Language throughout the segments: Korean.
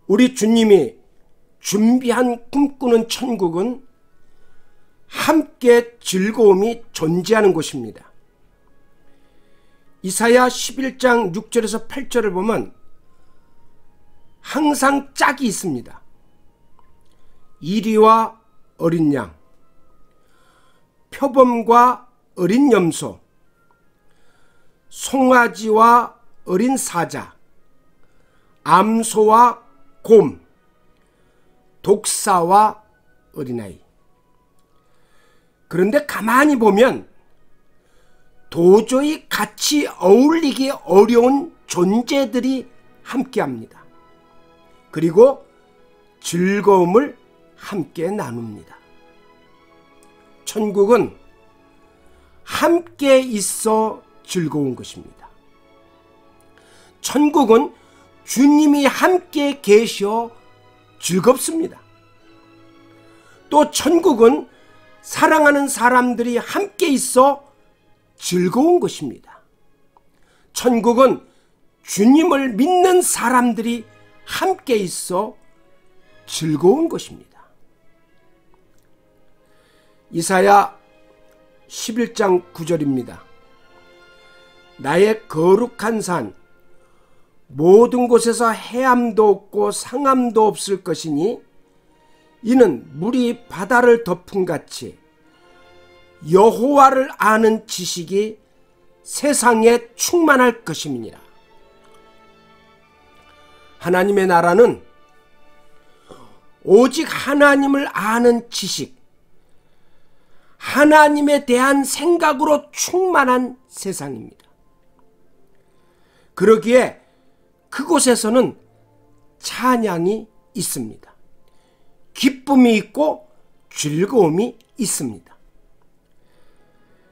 우리 주님이 준비한 꿈꾸는 천국은 함께 즐거움이 존재하는 곳입니다. 이사야 11장 6절에서 8절을 보면 항상 짝이 있습니다. 이리와 어린 양, 표범과 어린 염소, 송아지와 어린 사자, 암소와 곰, 독사와 어린아이. 그런데 가만히 보면 도저히 같이 어울리기 어려운 존재들이 함께합니다. 그리고 즐거움을 함께 나눕니다. 천국은 함께 있어 즐거운 것입니다. 천국은 주님이 함께 계셔 즐겁습니다. 또 천국은 사랑하는 사람들이 함께 있어 즐거운 것입니다. 천국은 주님을 믿는 사람들이 함께 있어 즐거운 것입니다. 이사야 11장 9절입니다. 나의 거룩한 산, 모든 곳에서 해암도 없고 상암도 없을 것이니 이는 물이 바다를 덮음같이 여호와를 아는 지식이 세상에 충만할 것임이니라. 하나님의 나라는 오직 하나님을 아는 지식, 하나님에 대한 생각으로 충만한 세상입니다. 그러기에 그곳에서는 찬양이 있습니다. 기쁨이 있고 즐거움이 있습니다.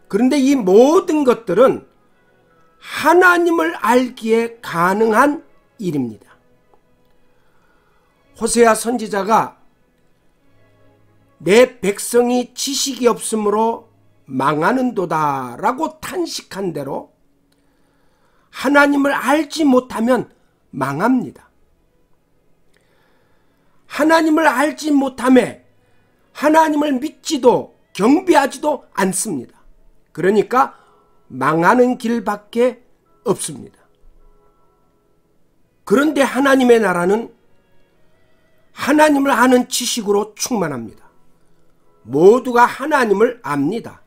그런데 이 모든 것들은 하나님을 알기에 가능한 일입니다. 호세아 선지자가 내 백성이 지식이 없으므로 망하는도다 라고 탄식한 대로 하나님을 알지 못하면 망합니다. 하나님을 알지 못함에 하나님을 믿지도 경배하지도 않습니다. 그러니까 망하는 길밖에 없습니다. 그런데 하나님의 나라는 하나님을 아는 지식으로 충만합니다. 모두가 하나님을 압니다.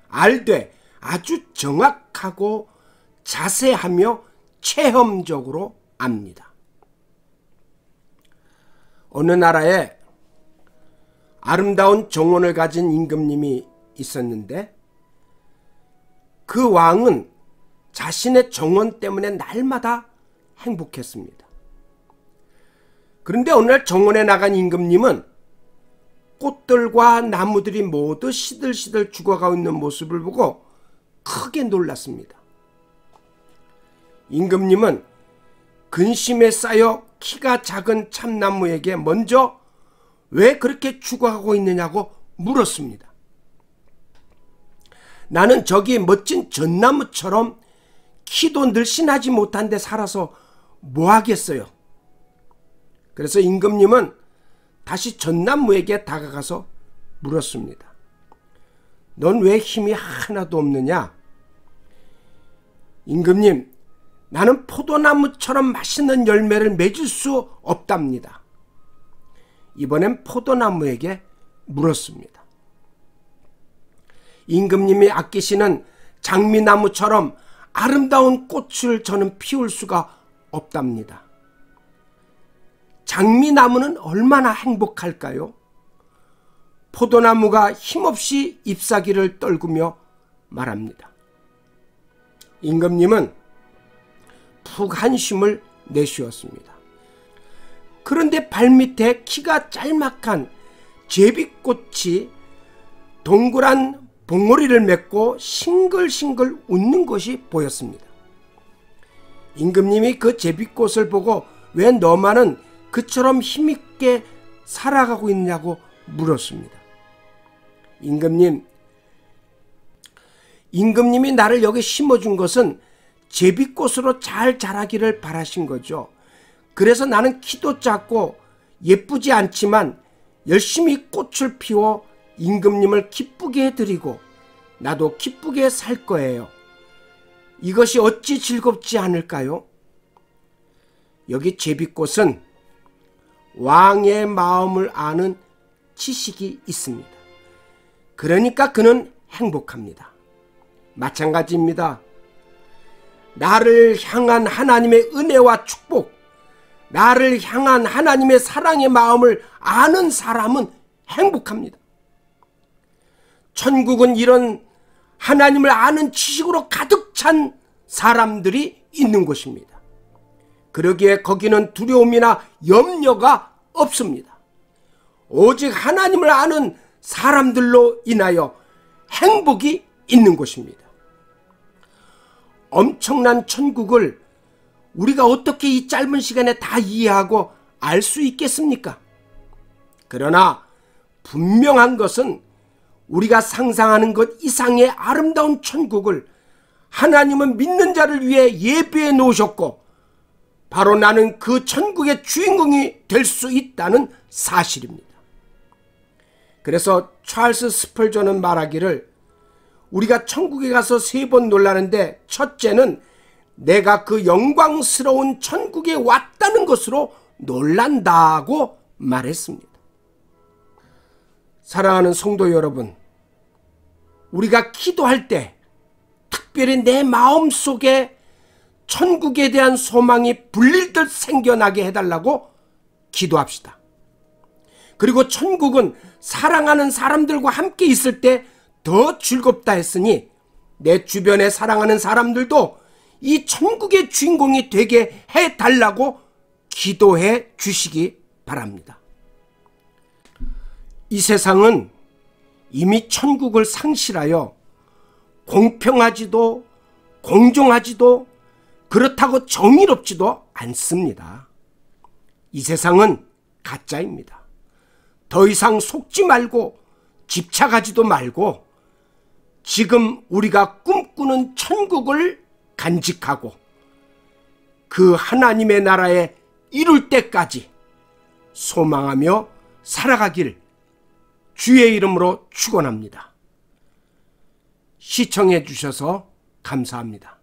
알되 아주 정확하고 자세하며 체험적으로 압니다. 어느 나라에 아름다운 정원을 가진 임금님이 있었는데 그 왕은 자신의 정원 때문에 날마다 행복했습니다. 그런데 어느 날 정원에 나간 임금님은 꽃들과 나무들이 모두 시들시들 죽어가고 있는 모습을 보고 크게 놀랐습니다. 임금님은 근심에 쌓여 키가 작은 참나무에게 먼저 왜 그렇게 죽어가고 있느냐고 물었습니다. 나는 저기 멋진 전나무처럼 키도 늘씬하지 못한 데 살아서 뭐 하겠어요? 그래서 임금님은 다시 전나무에게 다가가서 물었습니다. 넌 왜 힘이 하나도 없느냐? 임금님, 나는 포도나무처럼 맛있는 열매를 맺을 수 없답니다. 이번엔 포도나무에게 물었습니다. 임금님이 아끼시는 장미나무처럼 아름다운 꽃을 저는 피울 수가 없답니다. 장미나무는 얼마나 행복할까요? 포도나무가 힘없이 잎사귀를 떨구며 말합니다. 임금님은 푹 한숨을 내쉬었습니다. 그런데 발밑에 키가 짤막한 제비꽃이 동그란 봉오리를 맺고 싱글싱글 웃는 것이 보였습니다. 임금님이 그 제비꽃을 보고 왜 너만은 그처럼 힘있게 살아가고 있냐고 물었습니다. 임금님이 나를 여기 심어준 것은 제비꽃으로 잘 자라기를 바라신 거죠. 그래서 나는 키도 작고 예쁘지 않지만 열심히 꽃을 피워 임금님을 기쁘게 해드리고 나도 기쁘게 살 거예요. 이것이 어찌 즐겁지 않을까요? 여기 제비꽃은 왕의 마음을 아는 지식이 있습니다. 그러니까 그는 행복합니다. 마찬가지입니다. 나를 향한 하나님의 은혜와 축복, 나를 향한 하나님의 사랑의 마음을 아는 사람은 행복합니다. 천국은 이런 하나님을 아는 지식으로 가득 찬 사람들이 있는 곳입니다. 그러기에 거기는 두려움이나 염려가 없습니다. 오직 하나님을 아는 사람들로 인하여 행복이 있는 곳입니다. 엄청난 천국을 우리가 어떻게 이 짧은 시간에 다 이해하고 알 수 있겠습니까? 그러나 분명한 것은 우리가 상상하는 것 이상의 아름다운 천국을 하나님은 믿는 자를 위해 예비해 놓으셨고 바로 나는 그 천국의 주인공이 될 수 있다는 사실입니다. 그래서 찰스 스펄전은 말하기를 우리가 천국에 가서 3번 놀라는데 첫째는 내가 그 영광스러운 천국에 왔다는 것으로 놀란다고 말했습니다. 사랑하는 성도 여러분, 우리가 기도할 때 특별히 내 마음속에 천국에 대한 소망이 불릴 듯 생겨나게 해달라고 기도합시다. 그리고 천국은 사랑하는 사람들과 함께 있을 때 더 즐겁다 했으니 내 주변에 사랑하는 사람들도 이 천국의 주인공이 되게 해달라고 기도해 주시기 바랍니다. 이 세상은 이미 천국을 상실하여 공평하지도 공정하지도 그렇다고 정의롭지도 않습니다. 이 세상은 가짜입니다. 더 이상 속지 말고 집착하지도 말고 지금 우리가 꿈꾸는 천국을 간직하고 그 하나님의 나라에 이룰 때까지 소망하며 살아가길 주의 이름으로 축원합니다. 시청해 주셔서 감사합니다.